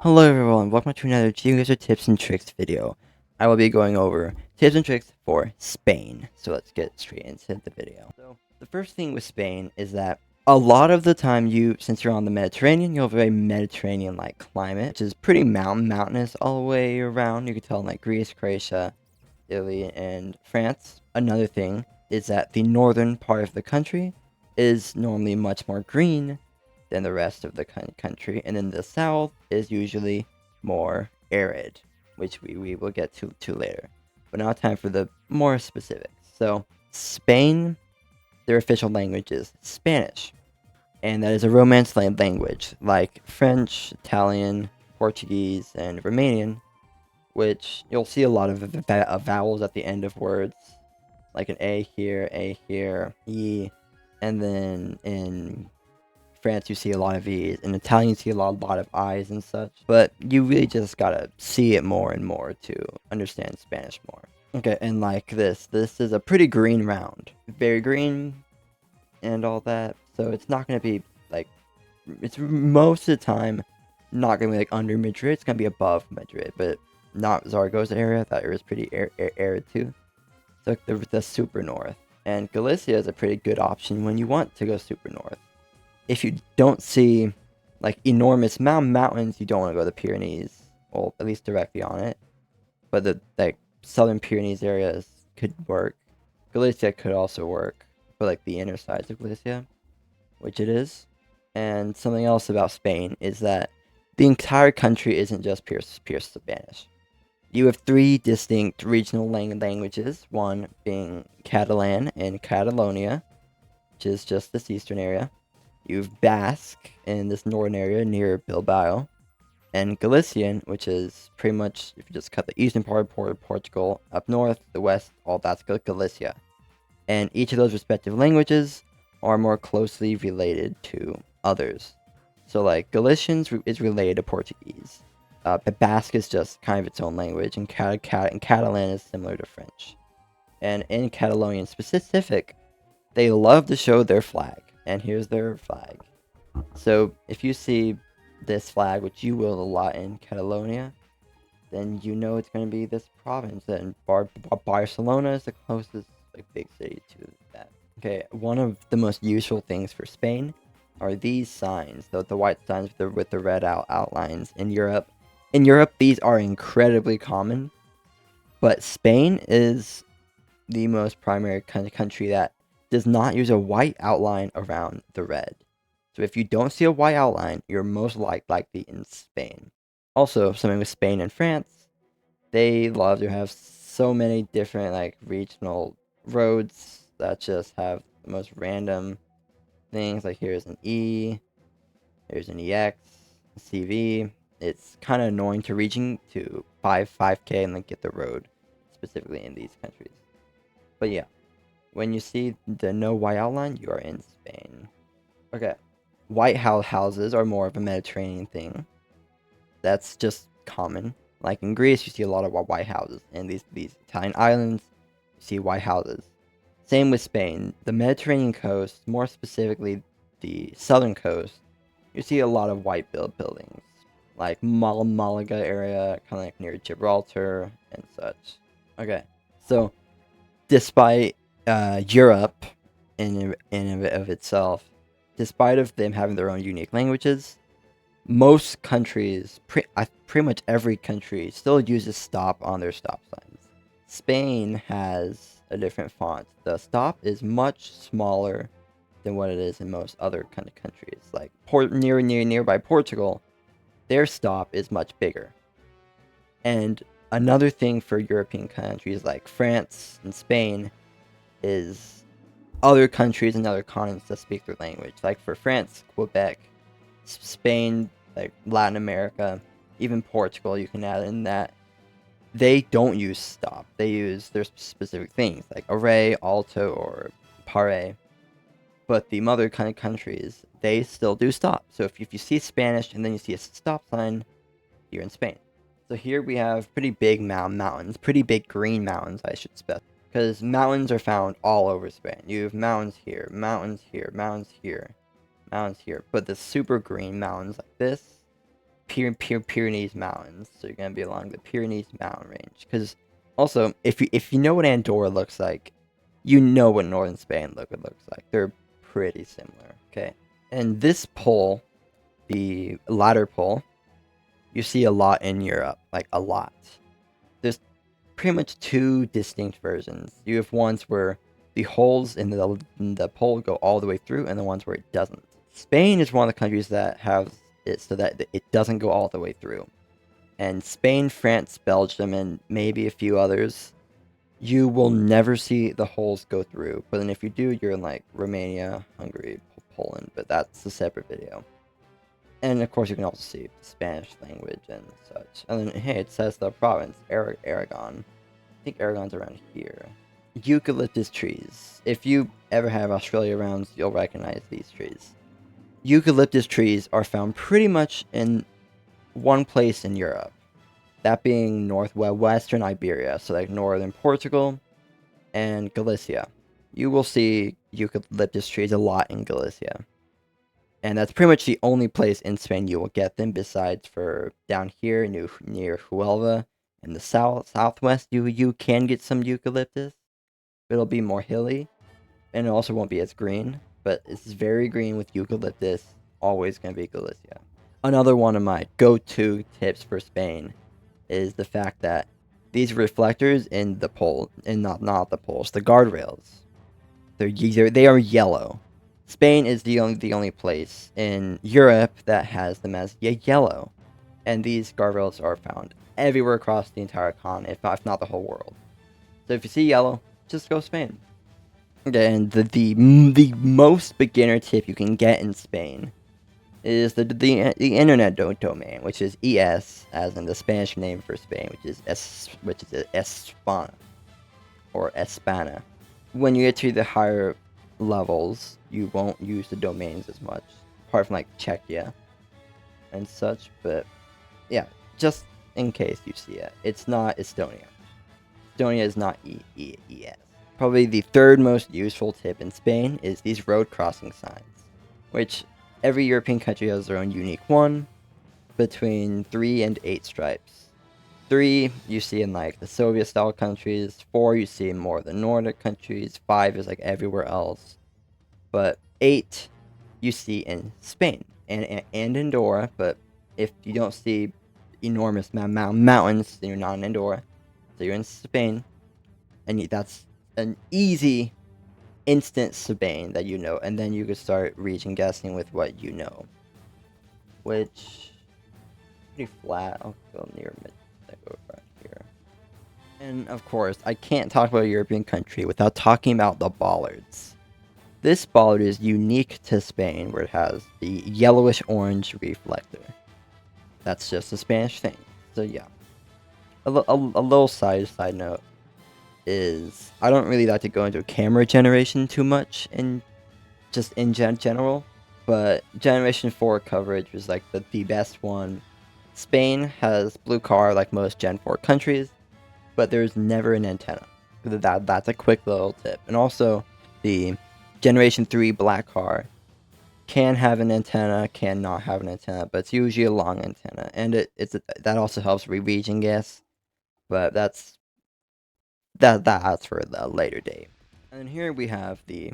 Hello everyone, welcome to another Geoguessr tips and tricks video. I will be going over tips and tricks for Spain. So let's get straight into the video. So the first thing with Spain is that a lot of the time since you're on the Mediterranean, you'll have a very Mediterranean-like climate, which is pretty mountainous all the way around. You can tell in like Greece, Croatia, Italy, and France. Another thing is that the northern part of the country is normally much more green than the rest of the country, and then the south is usually more arid, which we will get to later. But now time for the more specifics. So Spain, their official language is Spanish, and that is a Romance language like French, Italian, Portuguese, and Romanian, which you'll see a lot of vowels at the end of words, like an A here, E, and then in France, you see a lot of E's. In Italian, you see a lot of I's and such. But you really just gotta see it more and more to understand Spanish more. Okay, and like this is a pretty green round. Very green and all that. So it's not gonna be like, it's most of the time not gonna be like under Madrid. It's gonna be above Madrid, but not Zaragoza area. That area is pretty arid too. So the super north. And Galicia is a pretty good option when you want to go super north. If you don't see like enormous mountains, you don't want to go to the Pyrenees, well, at least directly on it. But the like southern Pyrenees areas could work. Galicia could also work, but like the inner sides of Galicia, which it is. And something else about Spain is that the entire country isn't just pure Spanish. You have three distinct regional languages, one being Catalan in Catalonia, which is just this eastern area. You have Basque in this northern area near Bilbao, and Galician, which is pretty much, if you just cut the eastern part of Portugal, up north, the west, all that's Galicia. And each of those respective languages are more closely related to others. So like Galician is related to Portuguese. Basque is just kind of its own language, and Catalan is similar to French. And in Catalonian specific, they love to show their flag, and here's their flag. So if you see this flag, which you will a lot in Catalonia, then you know it's going to be this province, and Barcelona is the closest like big city to that. Okay, one of the most useful things for Spain are these signs, the white signs with the red outlines in Europe. In Europe, these are incredibly common, but Spain is the most primary country that does not use a white outline around the red. So if you don't see a white outline, you're most likely in Spain. Also, something with Spain and France, they love to have so many different like regional roads that just have the most random things. Like here's an E, here's an EX, CV. It's kind of annoying to reaching to 5K and then get the road specifically in these countries. But yeah, when you see the no white outline, you are in Spain. Okay, white houses are more of a Mediterranean thing. That's just common. Like in Greece, you see a lot of white houses. In these Italian islands, you see white houses. Same with Spain. The Mediterranean coast, more specifically the southern coast, you see a lot of white buildings. Like Malaga area, kind of like near Gibraltar and such. Okay, so despite Europe in of itself, despite of them having their own unique languages, most countries, pretty much every country, still uses stop on their stop signs. Spain has a different font. The stop is much smaller than what it is in most other kind of countries. Like nearby Portugal, their stop is much bigger. And another thing for European countries like France and Spain is other countries and other continents that speak their language. Like for France, Quebec, Spain, like Latin America, even Portugal, you can add in that. They don't use stop. They use their specific things like array, alto, or pare. But the mother kind of countries, they still do stop. So if you see Spanish and then you see a stop sign, you're in Spain. So here we have pretty big mountains, pretty big green mountains, I should specify. Because mountains are found all over Spain. You have mountains here, mountains here, mountains here, mountains here. But the super green mountains like this, Pyrenees Mountains. So you're gonna be along the Pyrenees mountain range. Because also, if you know what Andorra looks like, you know what northern Spain looks like. They're pretty similar. Okay, and this pole, the ladder pole, you see a lot in Europe, like a lot. There's pretty much two distinct versions. You have ones where the holes in the pole go all the way through, and the ones where it doesn't. Spain is one of the countries that have it so that it doesn't go all the way through. And Spain, France, Belgium, and maybe a few others, you will never see the holes go through. But then if you do, you're in like Romania, Hungary, Poland, but that's a separate video. And of course, you can also see Spanish language and such. And then, hey, it says the province, Aragon. I think Aragon's around here. Eucalyptus trees. If you ever have Australia around, you'll recognize these trees. Eucalyptus trees are found pretty much in one place in Europe. That being northwestern Iberia, so like northern Portugal and Galicia. You will see eucalyptus trees a lot in Galicia. And that's pretty much the only place in Spain you will get them, besides for down here near Huelva in the southwest. You can get some eucalyptus. It'll be more hilly, and it also won't be as green, but it's very green with eucalyptus. Always going to be Galicia. Another one of my go-to tips for Spain is the fact that these reflectors in the pole, and not the poles, the guardrails, they are yellow. Spain is the only place in Europe that has them as yellow, and these guardrails are found everywhere across the entire continent, if not the whole world. So if you see yellow, just go Spain. And the most beginner tip you can get in Spain is the internet domain, which is ES, as in the Spanish name for Spain, which is Espana or Espana. When you get to the higher levels, you won't use the domains as much, apart from like Czechia and such. But yeah, just in case you see it, it's not Estonia. Estonia is not ES. Probably the third most useful tip in Spain is these road crossing signs, which every European country has their own unique one, between 3 and 8 stripes. 3 you see in like the Soviet-style countries, 4 you see in more of the Nordic countries, 5 is like everywhere else, but 8 you see in Spain and Andorra. But if you don't see enormous mountains, then you're not in Andorra, so you're in Spain, and that's an easy instant Spain that you know, and then you could start region guessing with what you know, which pretty flat. I'll go near mid, go right here. And of course, I can't talk about a European country without talking about the bollards. This bollard is unique to Spain, where it has the yellowish orange reflector. That's just a Spanish thing. So yeah, a little side note is I don't really like to go into camera generation too much in general, but Generation 4 coverage was like the best one. Spain has blue car like most Gen 4 countries, but there's never an antenna. That's a quick little tip. And also, the Generation 3 black car can have an antenna, can not have an antenna, but it's usually a long antenna, and that also helps region guess, but that's for the later date. And here we have the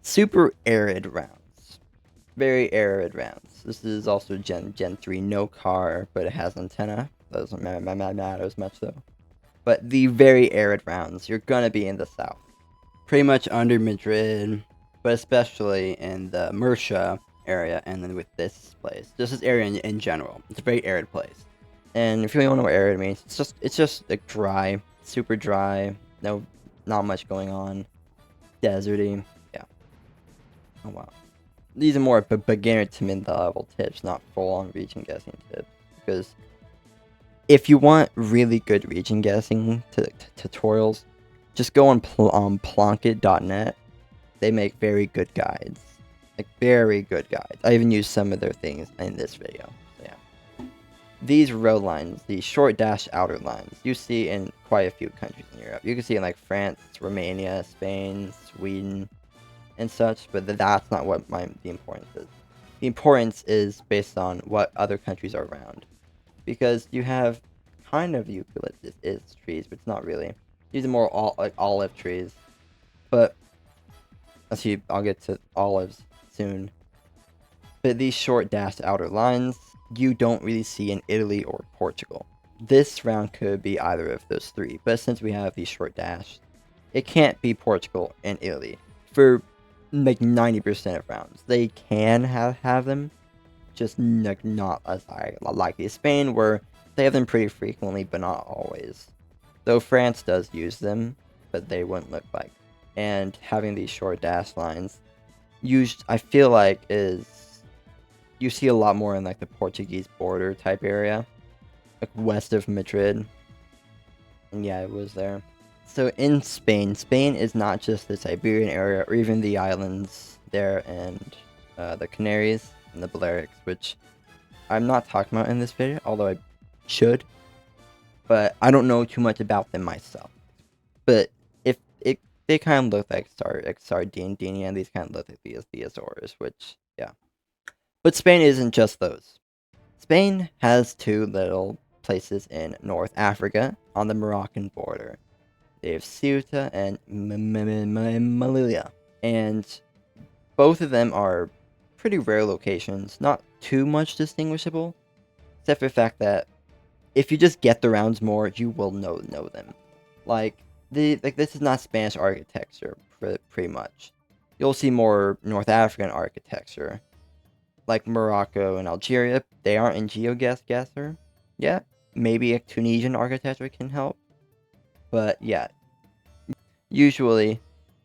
super arid rounds. Very arid rounds. This is also Gen 3 no car, but it has antenna. Doesn't matter as much though. But the very arid rounds, you're gonna be in the south. Pretty much under Madrid, but especially in the Murcia area, and then with this place. Just this area in general. It's a very arid place. And if you don't know what arid means, it's just like dry. Super dry, not much going on, deserty, yeah. Oh wow. These are more beginner to mid-level tips, not full-on region guessing tips, because if you want really good region guessing tutorials, just go on Plonket.net. They make very good guides, like very good guides. I even used some of their things in this video. These road lines, these short dash outer lines, you see in quite a few countries in Europe. You can see in like France, Romania, Spain, Sweden, and such, but that's not what the importance is. the importance is based on what other countries are around. Because you have kind of eucalyptus trees, but it's not really. These are more like olive trees. But I'll get to olives soon. But these short dashed outer lines, you don't really see in Italy or Portugal. This round could be either of those three, but since we have these short dashes, it can't be Portugal and Italy for like 90% of rounds. They can have them, just like not as likely as Spain, where they have them pretty frequently, but not always. Though France does use them, but they wouldn't look like. And having these short dash lines, I feel like you see a lot more in like the Portuguese border type area, like west of Madrid. And yeah, it was there. So in Spain, Spain is not just the Siberian area or even the islands there and the Canaries and the Balearics, which I'm not talking about in this video, although I should. But I don't know too much about them myself. But they kind of look like Sardinia, and these kind of look like the Azores, which, yeah. But Spain isn't just those. Spain has two little places in North Africa on the Moroccan border. They have Ceuta and Melilla. And both of them are pretty rare locations, not too much distinguishable, except for the fact that if you just get the rounds more, you will know them. Like this is not Spanish architecture, pretty much. You'll see more North African architecture, like Morocco and Algeria. They aren't in Geoguessr. Yeah, maybe a Tunisian architecture can help, but yeah, usually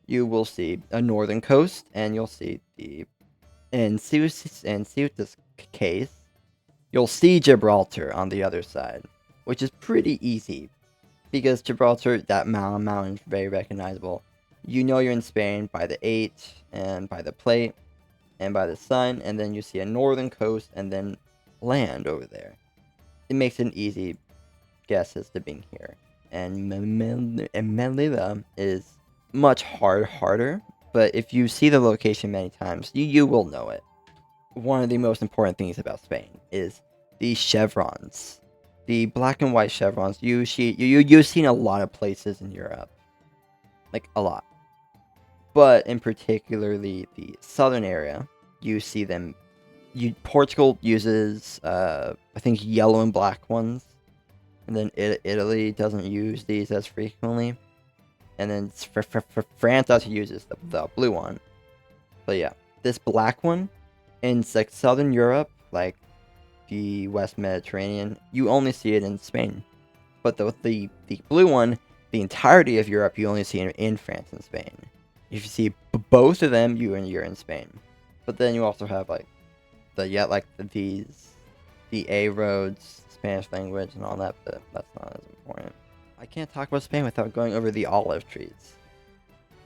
you will see a northern coast, and you'll see in Ceuta's case, you'll see Gibraltar on the other side, which is pretty easy, because Gibraltar, that mountain is very recognizable. You know you're in Spain by the 8, and by the plate, and by the sun, and then you see a northern coast, and then land over there. It makes it an easy guess as to being here. And Melilla is much harder, but if you see the location many times, you will know it. One of the most important things about Spain is the chevrons. The black and white chevrons, you've seen a lot of places in Europe. Like, a lot. But in particularly the southern area, you see them. Portugal uses, I think, yellow and black ones. And then Italy doesn't use these as frequently. And then France also uses the blue one. But yeah, this black one, in like southern Europe, like the West Mediterranean, you only see it in Spain. But the blue one, the entirety of Europe, you only see in France and Spain. If you see both of them, you're in Spain. But then you also have like the A roads, Spanish language, and all that, but that's not as important. I can't talk about Spain without going over the olive trees.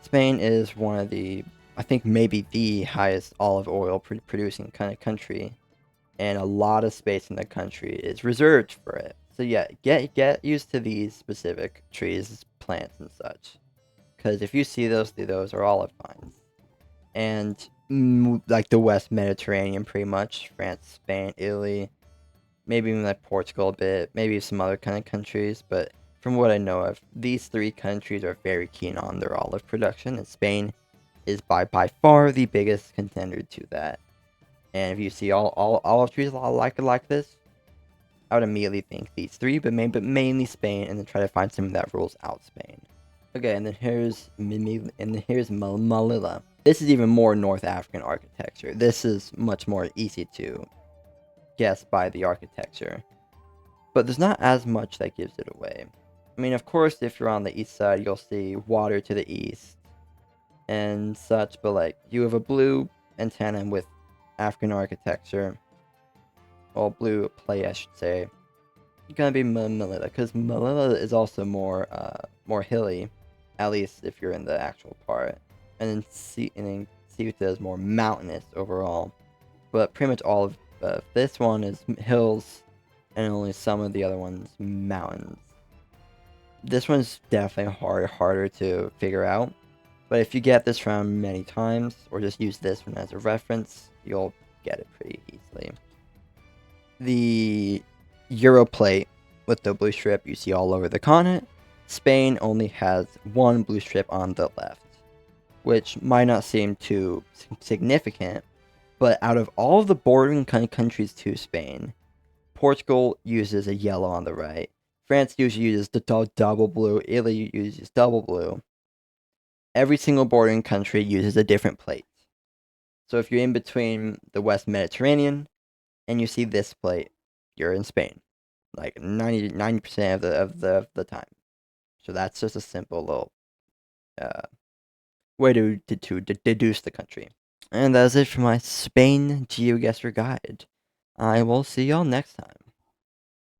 Spain is one of the, I think maybe the highest olive oil producing kind of country, and a lot of space in the country is reserved for it. So yeah, get used to these specific trees, plants, and such, because if you see those are olive vines. And like the West Mediterranean, pretty much, France, Spain, Italy, maybe even like Portugal a bit, maybe some other kind of countries, but from what I know of, these three countries are very keen on their olive production, and Spain is by far the biggest contender to that. And if you see all olive trees like this, I would immediately think these three, but mainly Spain, and then try to find something that rules out Spain. Okay, and then here's Melilla. This is even more North African architecture. This is much more easy to guess by the architecture, but there's not as much that gives it away. I mean, of course, if you're on the east side, you'll see water to the east and such, but like, you have a blue antenna with African architecture, or blue play, I should say. It's gonna be Melilla, because Melilla is also more hilly, at least if you're in the actual part, and then Ceuta is more mountainous overall. But pretty much all of this one is hills, and only some of the other ones mountains. This one's definitely harder to figure out, but if you get this round many times, or just use this one as a reference, you'll get it pretty easily. The Euro plate with the blue strip you see all over the continent. Spain only has one blue strip on the left, which might not seem too significant, but out of all of the bordering countries to Spain, Portugal uses a yellow on the right. France usually uses the double blue. Italy uses double blue. Every single bordering country uses a different plate. So if you're in between the West Mediterranean and you see this plate, you're in Spain, like 90% of the time. So that's just a simple little way to deduce the country. And that's it for my Spain GeoGuessr guide. I will see y'all next time.